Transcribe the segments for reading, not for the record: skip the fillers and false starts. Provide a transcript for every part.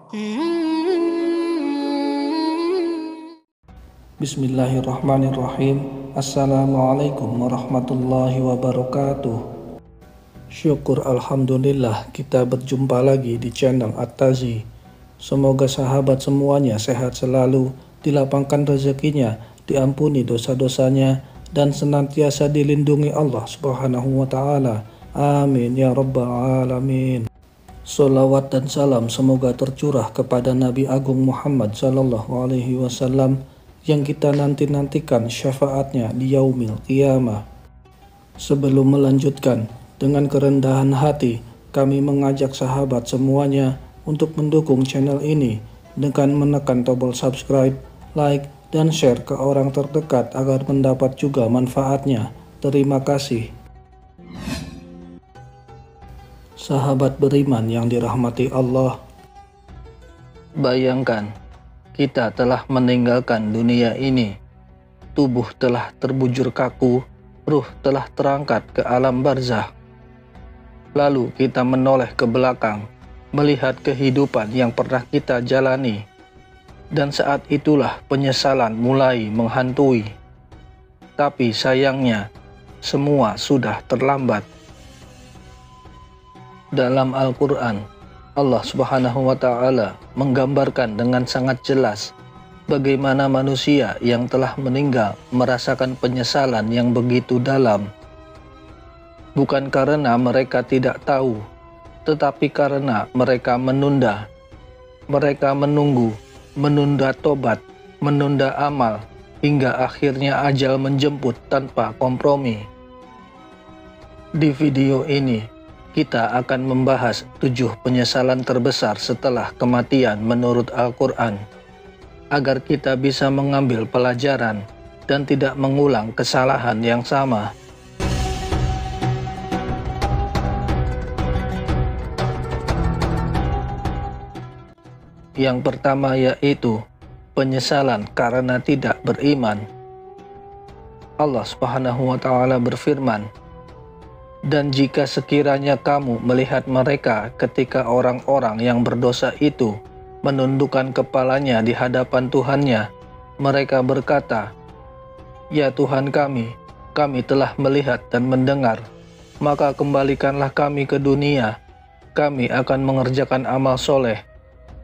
Bismillahirrahmanirrahim. Assalamualaikum warahmatullahi wabarakatuh. Syukur alhamdulillah kita berjumpa lagi di channel At-Tazi. Semoga sahabat semuanya sehat selalu, dilapangkan rezekinya, diampuni dosa-dosanya, dan senantiasa dilindungi Allah Subhanahu wa Ta'ala. Amin ya Rabbal Alamin. Salawat dan salam semoga tercurah kepada Nabi Agung Muhammad Sallallahu Alaihi Wasallam yang kita nantikan syafaatnya di yaumil qiyamah. Sebelum melanjutkan, dengan kerendahan hati kami mengajak sahabat semuanya untuk mendukung channel ini dengan menekan tombol subscribe, like, dan share ke orang terdekat agar mendapat juga manfaatnya. Terima kasih. Sahabat beriman yang dirahmati Allah, bayangkan kita telah meninggalkan dunia ini. Tubuh telah terbujur kaku, ruh telah terangkat ke alam barzah. Lalu kita menoleh ke belakang, melihat kehidupan yang pernah kita jalani. Dan saat itulah penyesalan mulai menghantui. Tapi sayangnya, semua sudah terlambat. Dalam Al-Quran, Allah Subhanahu wa Ta'ala menggambarkan dengan sangat jelas bagaimana manusia yang telah meninggal merasakan penyesalan yang begitu dalam. Bukan karena mereka tidak tahu, tetapi karena mereka menunda. Mereka menunggu, menunda tobat, menunda amal, hingga akhirnya ajal menjemput tanpa kompromi. Di video ini, kita akan membahas 7 penyesalan terbesar setelah kematian menurut Al-Quran, agar kita bisa mengambil pelajaran dan tidak mengulang kesalahan yang sama. Yang pertama yaitu penyesalan karena tidak beriman. Allah Subhanahu wa Ta'ala berfirman, "Dan jika sekiranya kamu melihat mereka ketika orang-orang yang berdosa itu menundukkan kepalanya di hadapan Tuhannya, mereka berkata, 'Ya Tuhan kami telah melihat dan mendengar, maka kembalikanlah kami ke dunia, kami akan mengerjakan amal soleh.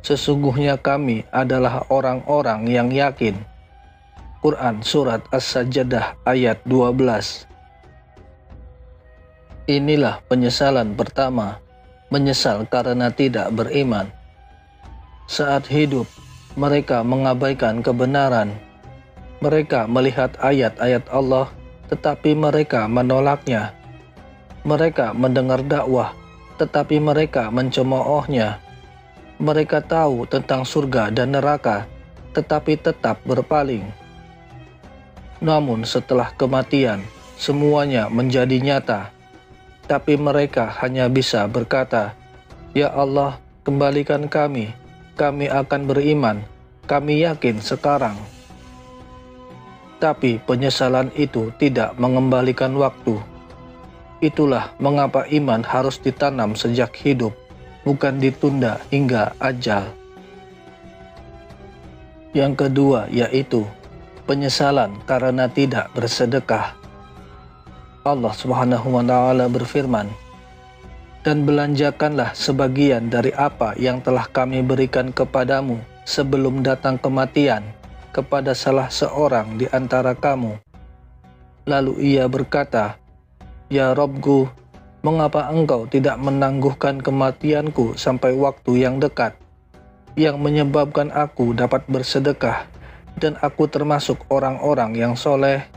Sesungguhnya kami adalah orang-orang yang yakin.'" Quran Surat As-Sajdah ayat 12. Inilah penyesalan pertama, menyesal karena tidak beriman. Saat hidup, mereka mengabaikan kebenaran. Mereka melihat ayat-ayat Allah, tetapi mereka menolaknya. Mereka mendengar dakwah, tetapi mereka mencemoohnya. Mereka tahu tentang surga dan neraka, tetapi tetap berpaling. Namun setelah kematian, semuanya menjadi nyata. Tapi mereka hanya bisa berkata, "Ya Allah, kembalikan kami akan beriman, kami yakin sekarang." Tapi penyesalan itu tidak mengembalikan waktu. Itulah mengapa iman harus ditanam sejak hidup, bukan ditunda hingga ajal. Yang kedua yaitu penyesalan karena tidak bersedekah. Allah Subhanahu wa Ta'ala berfirman, "Dan belanjakanlah sebagian dari apa yang telah kami berikan kepadamu sebelum datang kematian kepada salah seorang di antara kamu." Lalu ia berkata, "Ya Rabbku, mengapa engkau tidak menangguhkan kematianku sampai waktu yang dekat, yang menyebabkan aku dapat bersedekah dan aku termasuk orang-orang yang soleh?"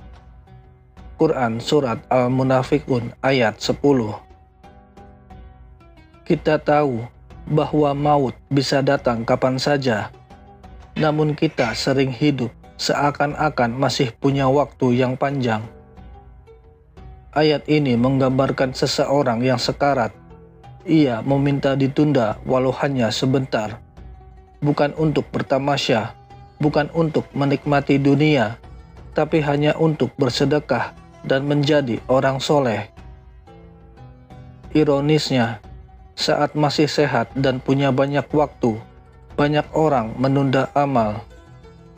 Quran Surat Al-Munafiqun ayat 10. Kita tahu bahwa maut bisa datang kapan saja, namun kita sering hidup seakan-akan masih punya waktu yang panjang. Ayat ini menggambarkan seseorang yang sekarat. Ia meminta ditunda walau hanya sebentar, bukan untuk bertamasya, bukan untuk menikmati dunia, tapi hanya untuk bersedekah dan menjadi orang soleh. Ironisnya, saat masih sehat dan punya banyak waktu, Banyak orang menunda amal,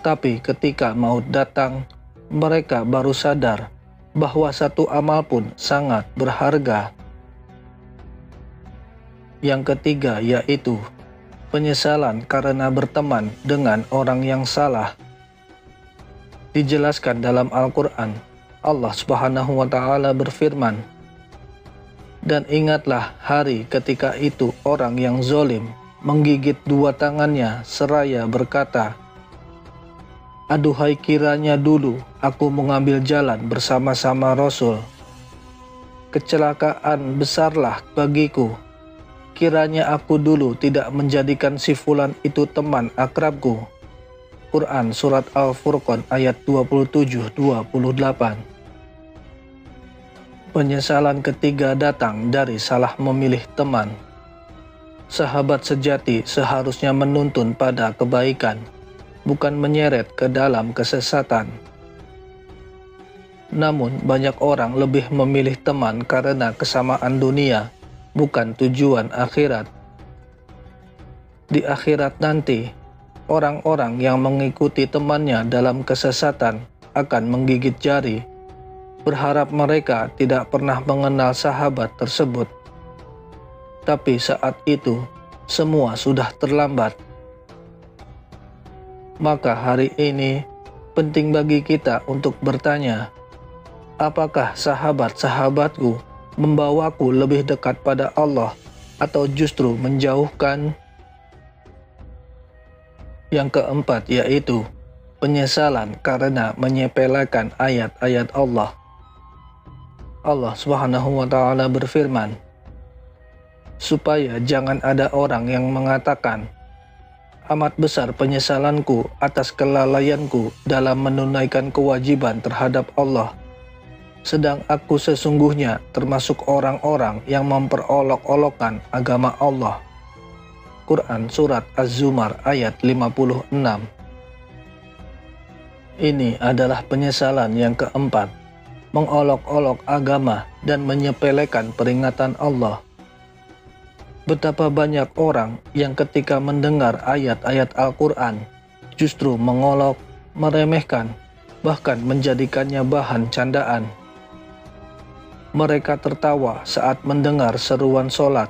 tapi ketika maut datang, mereka baru sadar bahwa satu amal pun sangat berharga. Yang ketiga yaitu penyesalan karena berteman dengan orang yang salah. Dijelaskan dalam Al-Quran, Allah Subhanahu wa Ta'ala berfirman, "Dan ingatlah hari ketika itu orang yang zolim menggigit dua tangannya seraya berkata, 'Aduhai, kiranya dulu aku mengambil jalan bersama-sama Rasul. Kecelakaan besarlah bagiku. Kiranya aku dulu tidak menjadikan si fulan itu teman akrabku.'" Quran Surat Al-Furqan ayat 27-28. Penyesalan ketiga datang dari salah memilih teman. Sahabat sejati seharusnya menuntun pada kebaikan, bukan menyeret ke dalam kesesatan. Namun banyak orang lebih memilih teman karena kesamaan dunia, bukan tujuan akhirat. Di akhirat nanti, orang-orang yang mengikuti temannya dalam kesesatan akan menggigit jari, berharap mereka tidak pernah mengenal sahabat tersebut. Tapi saat itu, semua sudah terlambat. Maka hari ini, penting bagi kita untuk bertanya, apakah sahabat-sahabatku membawaku lebih dekat pada Allah atau justru menjauhkan? Yang keempat yaitu penyesalan karena menyepelekan ayat-ayat Allah. Allah Subhanahu wa Ta'ala berfirman, supaya jangan ada orang yang mengatakan, amat besar penyesalanku atas kelalaianku dalam menunaikan kewajiban terhadap Allah, sedang aku sesungguhnya termasuk orang-orang yang memperolok-olokkan agama Allah. Quran Surat Az-Zumar ayat 56. Ini adalah penyesalan yang keempat, mengolok-olok agama dan menyepelekan peringatan Allah. Betapa banyak orang yang ketika mendengar ayat-ayat Al-Quran justru mengolok, meremehkan, bahkan menjadikannya bahan candaan. Mereka tertawa saat mendengar seruan sholat,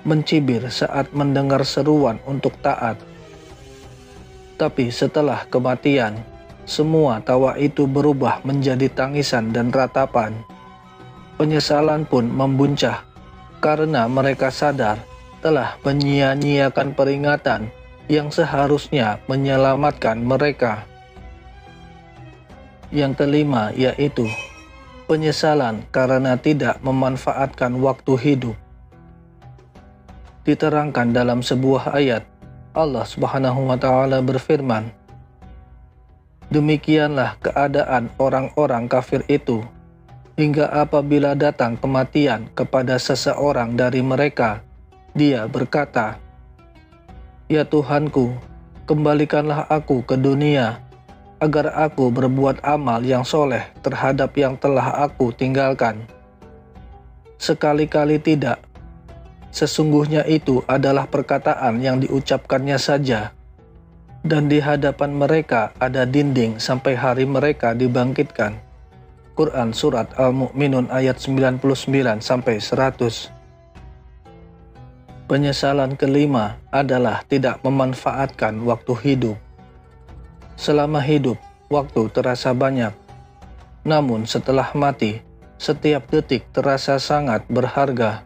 mencibir saat mendengar seruan untuk taat. Tapi setelah kematian, semua tawa itu berubah menjadi tangisan dan ratapan. Penyesalan pun membuncah karena mereka sadar telah menyia-nyiakan peringatan yang seharusnya menyelamatkan mereka. Yang kelima yaitu penyesalan karena tidak memanfaatkan waktu hidup. Diterangkan dalam sebuah ayat, Allah Subhanahu wa Ta'ala berfirman, demikianlah keadaan orang-orang kafir itu, hingga apabila datang kematian kepada seseorang dari mereka, dia berkata, ya Tuhanku, kembalikanlah aku ke dunia, agar aku berbuat amal yang soleh terhadap yang telah aku tinggalkan. Sekali-kali tidak. Sesungguhnya itu adalah perkataan yang diucapkannya saja, dan di hadapan mereka ada dinding sampai hari mereka dibangkitkan. Quran Surat Al-Mu'minun ayat 99-100. Penyesalan kelima adalah tidak memanfaatkan waktu hidup. Selama hidup, waktu terasa banyak. Namun setelah mati, setiap detik terasa sangat berharga.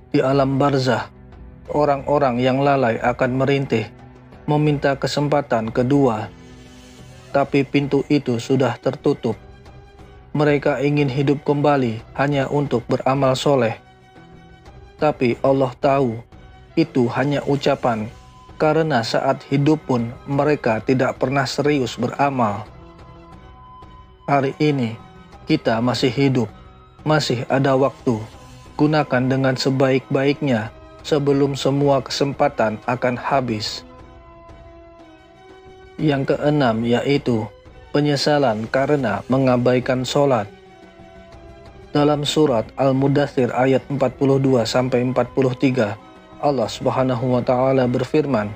Di alam barzah, orang-orang yang lalai akan merintih, meminta kesempatan kedua. Tapi pintu itu sudah tertutup. Mereka ingin hidup kembali hanya untuk beramal soleh. Tapi Allah tahu, itu hanya ucapan, karena saat hidup pun mereka tidak pernah serius beramal. Hari ini, kita masih hidup, masih ada waktu. Gunakan dengan sebaik-baiknya sebelum semua kesempatan akan habis. Yang keenam yaitu penyesalan karena mengabaikan sholat. Dalam surat Al-Mudaththir ayat 42-43, Allah Subhanahu wa Ta'ala berfirman,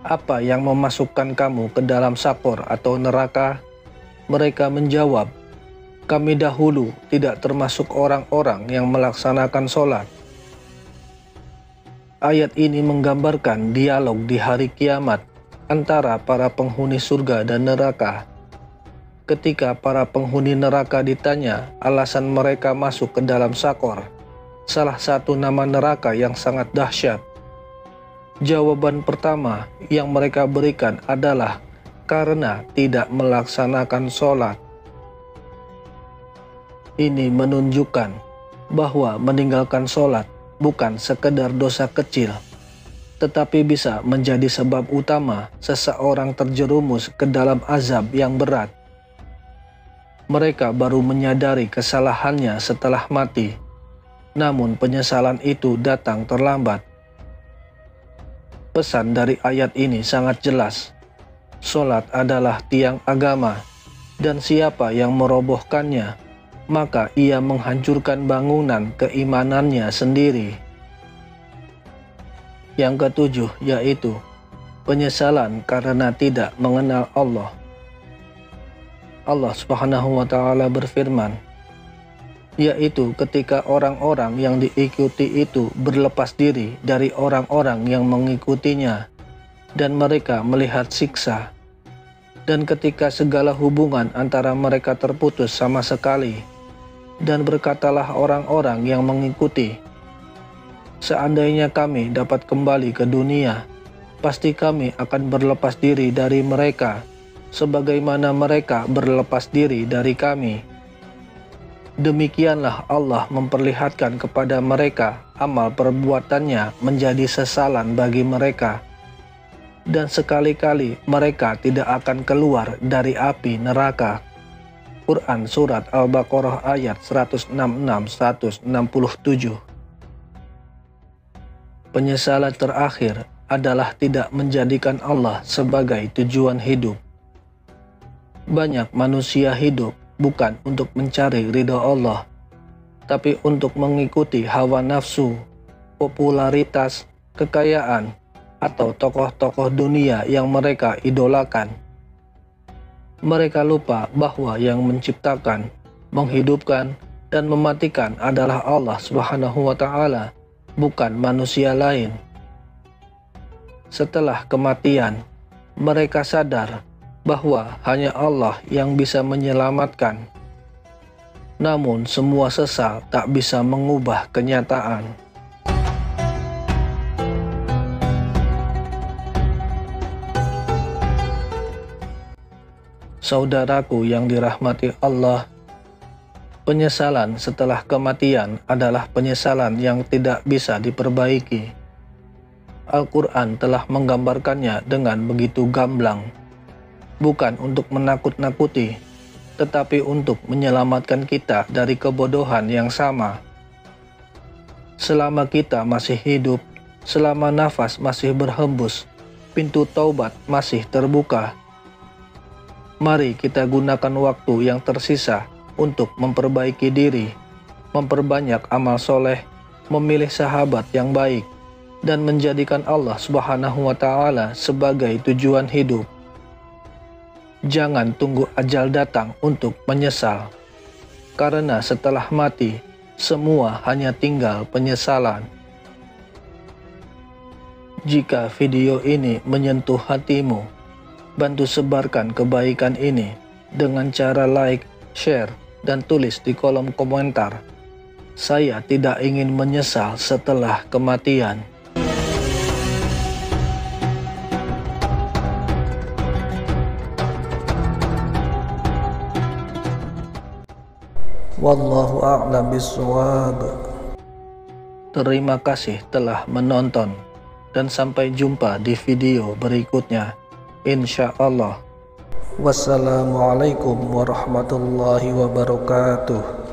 apa yang memasukkan kamu ke dalam sakor atau neraka? Mereka menjawab, kami dahulu tidak termasuk orang-orang yang melaksanakan sholat. Ayat ini menggambarkan dialog di hari kiamat antara para penghuni surga dan neraka. Ketika para penghuni neraka ditanya alasan mereka masuk ke dalam sakor, salah satu nama neraka yang sangat dahsyat, jawaban pertama yang mereka berikan adalah karena tidak melaksanakan sholat. Ini menunjukkan bahwa meninggalkan sholat bukan sekedar dosa kecil, tetapi bisa menjadi sebab utama seseorang terjerumus ke dalam azab yang berat. Mereka baru menyadari kesalahannya setelah mati, namun penyesalan itu datang terlambat. Pesan dari ayat ini sangat jelas. Sholat adalah tiang agama, dan siapa yang merobohkannya, maka ia menghancurkan bangunan keimanannya sendiri. Yang ketujuh yaitu penyesalan karena tidak mengenal Allah. Allah Subhanahu wa Ta'ala berfirman, yaitu ketika orang-orang yang diikuti itu berlepas diri dari orang-orang yang mengikutinya, dan mereka melihat siksa, dan ketika segala hubungan antara mereka terputus sama sekali, dan berkatalah orang-orang yang mengikuti, seandainya kami dapat kembali ke dunia, pasti kami akan berlepas diri dari mereka, sebagaimana mereka berlepas diri dari kami. Demikianlah Allah memperlihatkan kepada mereka amal perbuatannya menjadi sesalan bagi mereka, dan sekali-kali mereka tidak akan keluar dari api neraka. Quran Surat Al-Baqarah ayat 166-167. Penyesalan terakhir adalah tidak menjadikan Allah sebagai tujuan hidup. Banyak manusia hidup bukan untuk mencari ridha Allah, tapi untuk mengikuti hawa nafsu, popularitas, kekayaan, atau tokoh-tokoh dunia yang mereka idolakan. Mereka lupa bahwa yang menciptakan, menghidupkan, dan mematikan adalah Allah Subhanahu wa Ta'ala, bukan manusia lain. Setelah kematian, mereka sadar bahwa hanya Allah yang bisa menyelamatkan. Namun semua sesal tak bisa mengubah kenyataan. Saudaraku yang dirahmati Allah, penyesalan setelah kematian adalah penyesalan yang tidak bisa diperbaiki. Al-Quran telah menggambarkannya dengan begitu gamblang, bukan untuk menakut-nakuti, tetapi untuk menyelamatkan kita dari kebodohan yang sama. Selama kita masih hidup, selama nafas masih berhembus, pintu taubat masih terbuka. Mari kita gunakan waktu yang tersisa untuk memperbaiki diri, memperbanyak amal soleh, memilih sahabat yang baik, dan menjadikan Allah Subhanahu wa Ta'ala sebagai tujuan hidup. Jangan tunggu ajal datang untuk menyesal, karena setelah mati, semua hanya tinggal penyesalan. Jika video ini menyentuh hatimu, bantu sebarkan kebaikan ini dengan cara like, share, dan tulis di kolom komentar. Saya tidak ingin menyesal setelah kematian. Wallahu a'lam bishawab. Terima kasih telah menonton, dan sampai jumpa di video berikutnya. Insya Allah. Wassalamualaikum warahmatullahi wabarakatuh.